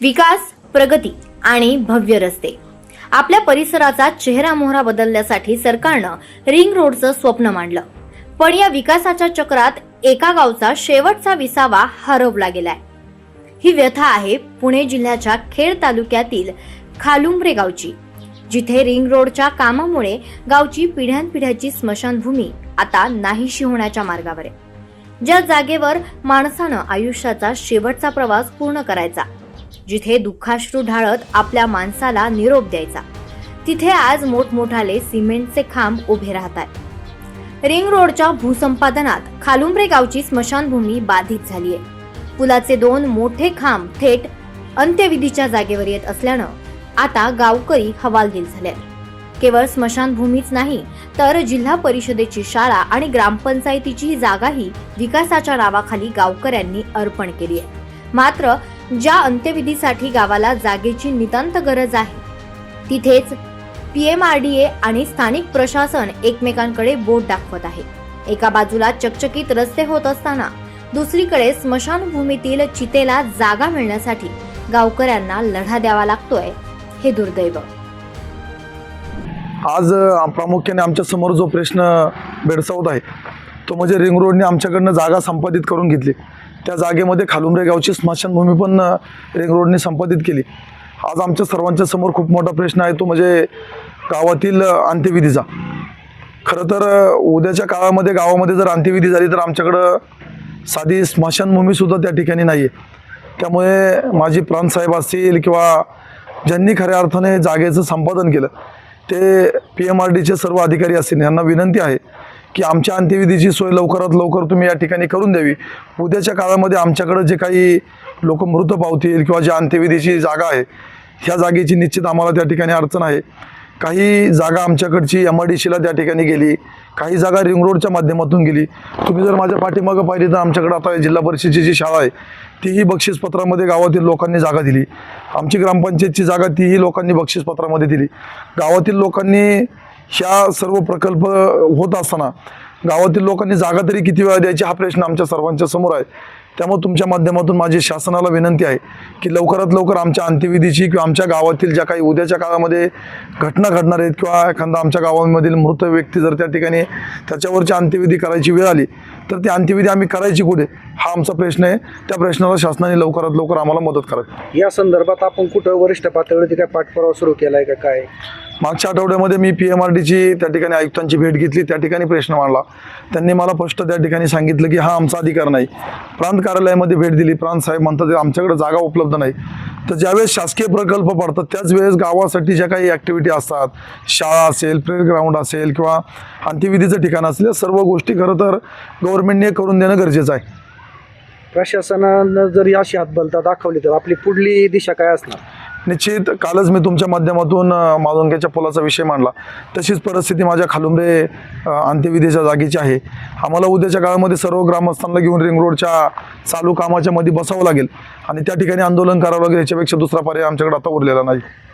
विकास, प्रगती आणि भव्य रस्ते आपल्या परिसराचा चेहरामोहरा बदलण्यासाठी सरकारनं रिंग रोडचं स्वप्न मांडलं. पण या विकासाच्या चक्रात एका गावचा शेवटचा विसावा हरवला गेलाय. ही व्यथा आहे पुणे जिल्ह्याच्या खेड तालुक्यातील खालुंब्रे गावची, जिथे रिंग रोडच्या कामामुळे गावची पिढ्यानपिढ्याची स्मशानभूमी आता नाहीशी होण्याच्या मार्गावर आहे. ज्या जागेवर माणसानं आयुष्याचा शेवटचा प्रवास पूर्ण करायचा, जिथे दुःखाश्रू ढाळत आपल्या माणसाला निरोप द्यायचा, तिथे आज मोठमोठाले सिमेंटचे खांब उभे राहतात. रिंग रोडच्या भूसंपादनात खालुंब्रे गावची स्मशानभूमी बाधित झाली आहे. पुलाचे 2 मोठे खांब थेट अंत्यविधीच्या जागेवर येत असल्यानं आता गावकरी हवालदिल झाले. केवळ स्मशानभूमीच नाही तर जिल्हा परिषदेची शाळा आणि ग्रामपंचायतीची जागाही विकासाच्या नावाखाली गावकऱ्यांनी अर्पण केली आहे. मात्र ज्या अंत्यविधीसाठी गावाला जागेची नितांत गरज आहे, तिथेच PMRDA आणि स्थानिक प्रशासन एकमेकांकडे बोट दाखवत आहे. एका बाजूला चकचकीत रस्ते होत असताना दुसरीकडे स्मशानभूमीतील चितेला जागा मिळण्यासाठी गावकऱ्यांना लढा द्यावा लागतोय. हे दुर्दैव. आज प्रामुख्याने आमच्या समोर जो प्रश्न भेडसावत आहे तो म्हणजे रिंग रोडने आमच्याकडनं जागा संपादित करून घेतली. त्या जागेमध्ये खालुंब्रे गावची स्मशानभूमी पण रिंग रोडने संपादित केली. आज आमच्या सर्वांच्या समोर खूप मोठा प्रश्न आहे, तो म्हणजे गावातील अंत्यविधीचा. खरं तर उद्याच्या काळामध्ये गावामध्ये जर अंत्यविधी झाली तर आमच्याकडं साधी स्मशानभूमीसुद्धा त्या ठिकाणी नाही आहे. त्यामुळे माझी प्रांतसाहेब असतील किंवा ज्यांनी खऱ्या अर्थाने जागेचं संपादन केलं ते PMRDचे सर्व अधिकारी असतील, यांना विनंती आहे की आमच्या अंत्यविधीची सोय लवकरात लवकर तुम्ही या ठिकाणी करून द्यावी. उद्याच्या काळामध्ये आमच्याकडे जे काही लोक मृत पावतील किंवा ज्या अंत्यविधीची जागा आहे ह्या जागेची निश्चित आम्हाला त्या ठिकाणी अडचण आहे. काही जागा आमच्याकडची MRDCला त्या ठिकाणी गेली, काही जागा रिंग रोडच्या माध्यमातून गेली. तुम्ही जर माझ्या पाठीमागं पाहिली तर आमच्याकडे आता जिल्हा परिषदेची जी शाळा आहे तीही बक्षीसपत्रामध्ये गावातील लोकांनी जागा दिली. आमची ग्रामपंचायतची जागा तीही लोकांनी बक्षीसपत्रामध्ये दिली. गावातील लोकांनी ह्या सर्व प्रकल्प होत असताना गावातील लोकांनी जागा तरी किती वेळा द्यायची हा प्रश्न आमच्या सर्वांच्या समोर आहे. त्यामुळे तुमच्या माध्यमातून माझी शासनाला विनंती आहे की लवकरात लवकर आमच्या अंत्यविधीची किंवा आमच्या गावातील ज्या काही उद्याच्या काळामध्ये घटना घडणार आहेत किंवा एखादा आमच्या गावामधील मृत व्यक्ती जर त्या ठिकाणी त्याच्यावरची अंत्यविधी करायची वेळ आली तर ती अंत्यविधी आम्ही करायची कुठे, हा आमचा प्रश्न आहे. त्या प्रश्नाला शासनाने लवकरात लवकर आम्हाला मदत करावी. या संदर्भात आपण कुठं वरिष्ठ पातळीवरती काय पाठपुरावा सुरू केलाय का काय? मागच्या आठवड्यामध्ये मी PMRDची त्या ठिकाणी आयुक्तांची भेट घेतली, त्या ठिकाणी प्रश्न मांडला. त्यांनी मला स्पष्ट त्या ठिकाणी सांगितलं की हा आमचा अधिकार नाही. प्रांत कार्यालयामध्ये भेट दिली, प्रांत साहेब म्हणतात आमच्याकडे जागा उपलब्ध नाही. तर ज्यावेळेस शासकीय प्रकल्प पडतात त्याच वेळेस गावासाठी ज्या काही ॲक्टिव्हिटी असतात, शाळा असेल, प्ले ग्राउंड असेल किंवा अंत्यविधीचं ठिकाण असेल, या सर्व गोष्टी खरं तर गव्हर्नमेंटने करून देणं गरजेचं आहे. प्रशासनानं जर अशी हातबलता दाखवली तर आपली पुढली दिशा काय असणार? निश्चित कालच मी तुमच्या माध्यमातून माळुंग्याच्या पुलाचा विषय मांडला, तशीच परिस्थिती माझ्या खालुंब्रे अंत्यविधीच्या जागेची आहे. आम्हाला उद्याच्या काळामध्ये सर्व ग्रामस्थांना घेऊन रिंग रोडच्या चालू कामाच्या मध्ये बसावं लागेल आणि त्या ठिकाणी आंदोलन करावं लागेल. याच्यापेक्षा दुसरा पर्याय आमच्याकडे आता उरलेला नाही.